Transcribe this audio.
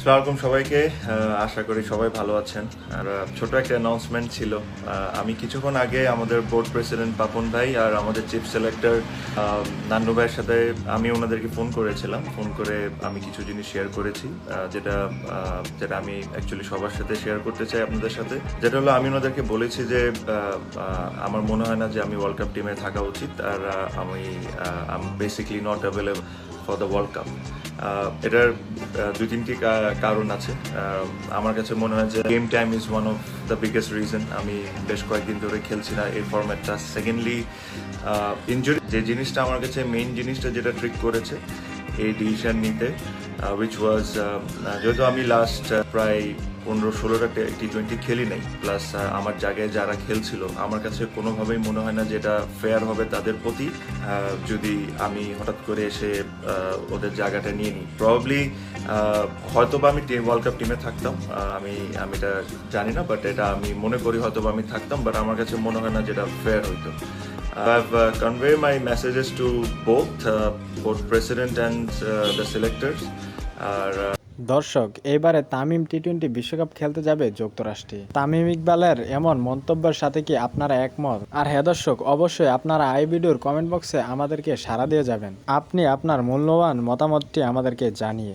আসসালামু আলাইকুম সবাইকে। আশা করি সবাই ভালো আছেন। আর ছোট একটা অ্যানাউন্সমেন্ট ছিল। আমি কিছুক্ষণ আগে আমাদের বোর্ড প্রেসিডেন্ট পাপন ভাই আর আমাদের চিফ সিলেক্টর নান্নু ভাইয়ের সাথে আমি ওনাদেরকে ফোন করেছিলাম। ফোন করে আমি কিছু জিনিস শেয়ার করেছি, যেটা যেটা আমি অ্যাকচুয়ালি সবার সাথে শেয়ার করতে চাই আপনাদের সাথে। যেটা হলো, আমি ওনাদেরকে বলেছি যে আমার মনে হয় না যে আমি ওয়ার্ল্ড কাপ টিমে থাকা উচিত, আর আমি basically not available for the world cup. এটার দুই তিনটি কারণ আছে। আমার কাছে মনে হয় যে game time is one of the biggest reason আমি বেশ কয়েকদিন ধরে খেলছি না এই ফরম্যাটটা। সেকেন্ডলি, ইনজুরি যে জিনিসটা আমার কাছে মেইন জিনিসটা যেটা ট্রিক করেছে এই ডিসিশন নিতে, উইচ ওয়াজ যেহেতু আমি লাস্ট প্রায় 15-16টা T20 খেলি নাই, প্লাস আমার জায়গায় যারা খেলছিল, আমার কাছে কোনোভাবেই মনে হয় না যেটা ফেয়ার হবে তাদের প্রতি যদি আমি হঠাৎ করে এসে ওদের জায়গাটা নিয়ে নিই। প্রবাবলি হয়তো বা আমি ওয়ার্ল্ড কাপ টিমে থাকতাম, আমি এটা জানি না, বাট এটা আমি মনে করি হয়তো বা আমি থাকতাম, বাট আমার কাছে মনে হয় না যেটা ফেয়ার হইতো। I've conveyed my messages to both president and the selectors. আর দর্শক, এবারে তামিম টি-20 বিশ্বকাপ খেলতে যাবে যুক্তরাষ্ট্রে। তামিম ইকবালের এমন মন্তব্যের সাথে কি আপনারা একমত? আর হ্যাঁ দর্শক, অবশ্যই আপনারা এই ভিডিওর কমেন্ট বক্সে আমাদেরকে সাড়া দিয়ে যাবেন আপনি আপনার মূল্যবান মতামতটি আমাদেরকে জানিয়ে।